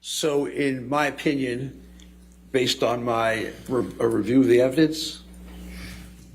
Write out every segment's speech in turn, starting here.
So in my opinion, based on my a review of the evidence,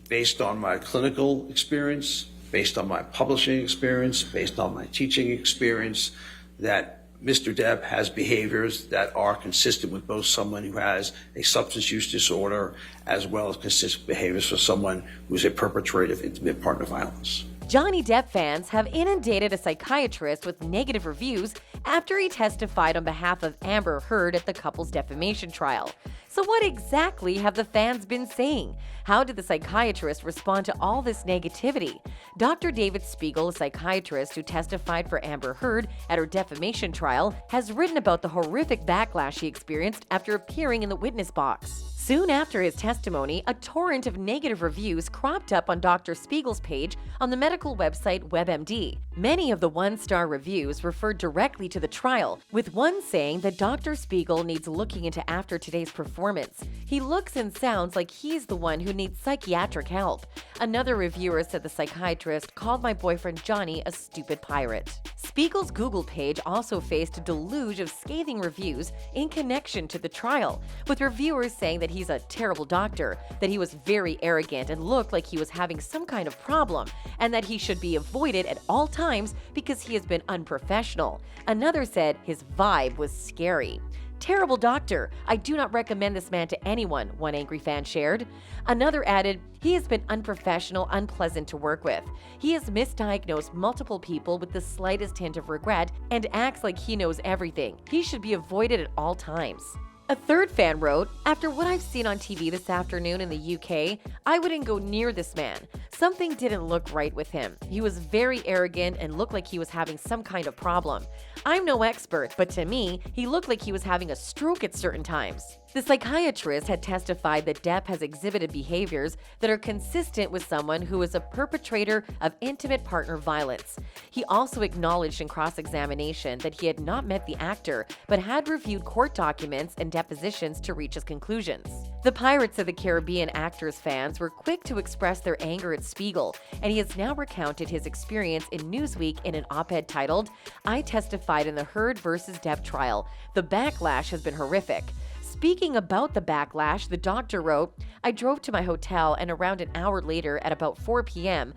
based on my clinical experience, based on my publishing experience, based on my teaching experience, that Mr. Depp has behaviors that are consistent with both someone who has a substance use disorder as well as consistent behaviors for someone who's a perpetrator of intimate partner violence. Johnny Depp fans have inundated a psychiatrist with negative reviews after he testified on behalf of Amber Heard at the couple's defamation trial. So what exactly have the fans been saying? How did the psychiatrist respond to all this negativity? Dr. David Spiegel, a psychiatrist who testified for Amber Heard at her defamation trial, has written about the horrific backlash he experienced after appearing in the witness box. Soon after his testimony, a torrent of negative reviews cropped up on Dr. Spiegel's page on the medical website WebMD. Many of the one-star reviews referred directly to the trial, with one saying that Dr. Spiegel needs looking into after today's performance. He looks and sounds like he's the one who needs psychiatric help. Another reviewer said the psychiatrist called my boyfriend Johnny a stupid pirate. Spiegel's Google page also faced a deluge of scathing reviews in connection to the trial, with reviewers saying that he's a terrible doctor, that he was very arrogant and looked like he was having some kind of problem, and that he should be avoided at all times because he has been unprofessional. Another said his vibe was scary. Terrible doctor. I do not recommend this man to anyone, one angry fan shared. Another added, he has been unprofessional, unpleasant to work with. He has misdiagnosed multiple people with the slightest hint of regret and acts like he knows everything. He should be avoided at all times. A third fan wrote, after what I've seen on TV this afternoon in the UK, I wouldn't go near this man. Something didn't look right with him. He was very arrogant and looked like he was having some kind of problem. I'm no expert, but to me, he looked like he was having a stroke at certain times. The psychiatrist had testified that Depp has exhibited behaviors that are consistent with someone who is a perpetrator of intimate partner violence. He also acknowledged in cross-examination that he had not met the actor, but had reviewed court documents and depositions to reach his conclusions. The Pirates of the Caribbean actor's fans were quick to express their anger at Spiegel, and he has now recounted his experience in Newsweek in an op-ed titled, I testified in the Heard versus Depp trial. The backlash has been horrific. Speaking about the backlash, the doctor wrote, I drove to my hotel and around an hour later at about 4 p.m.,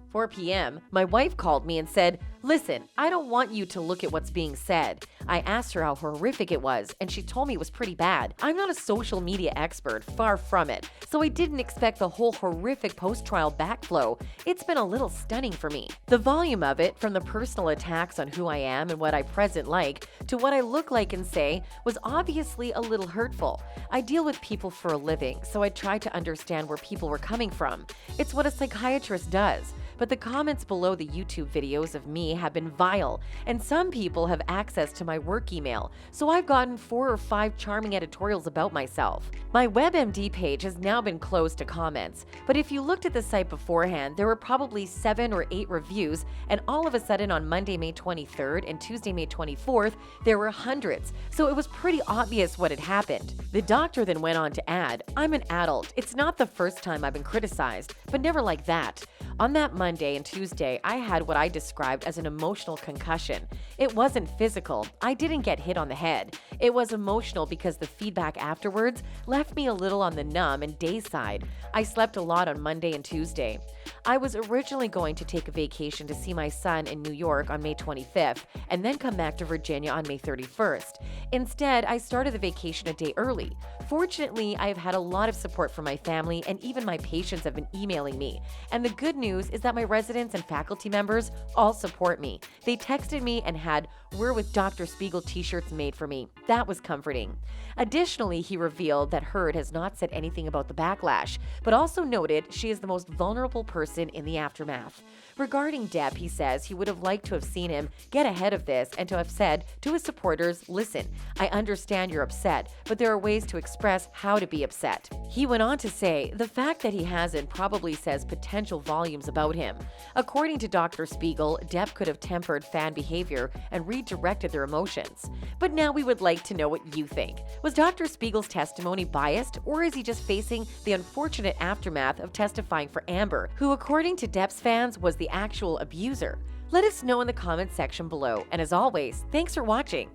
my wife called me and said, listen, I don't want you to look at what's being said. I asked her how horrific it was, and she told me it was pretty bad. I'm not a social media expert, far from it, so I didn't expect the whole horrific post-trial backflow. It's been a little stunning for me. The volume of it, from the personal attacks on who I am and what I present like, to what I look like and say, was obviously a little hurtful. I deal with people for a living, so I tried to understand where people were coming from. It's what a psychiatrist does. But the comments below the YouTube videos of me have been vile, and some people have access to my work email, so I've gotten 4 or 5 charming editorials about myself. My WebMD page has now been closed to comments, but if you looked at the site beforehand, there were probably 7 or 8 reviews, and all of a sudden on Monday, May 23rd and Tuesday, May 24th, there were hundreds, so it was pretty obvious what had happened. The doctor then went on to add, I'm an adult. It's not the first time I've been criticized, but never like that. On that Monday and Tuesday, I had what I described as an emotional concussion. It wasn't physical. I didn't get hit on the head. It was emotional because the feedback afterwards left me a little on the numb and daze side. I slept a lot on Monday and Tuesday. I was originally going to take a vacation to see my son in New York on May 25th and then come back to Virginia on May 31st. Instead, I started the vacation a day early. Fortunately, I have had a lot of support from my family, and even my patients have been emailing me. And the good news is that my residents and faculty members all support me. They texted me and had "We're with Dr. Spiegel" t-shirts made for me. That was comforting. Additionally, he revealed that Heard has not said anything about the backlash, but also noted she is the most vulnerable person in the aftermath. Regarding Depp, he says he would have liked to have seen him get ahead of this and to have said to his supporters, listen, I understand you're upset, but there are ways to express how to be upset. He went on to say, the fact that he hasn't probably says potential volumes about him. According to Dr. Spiegel, Depp could have tempered fan behavior and redirected their emotions. But now we would like to know what you think. Was Dr. Spiegel's testimony biased, or is he just facing the unfortunate aftermath of testifying for Amber, who according to Depp's fans was the actual abuser? Let us know in the comments section below, and as always, thanks for watching.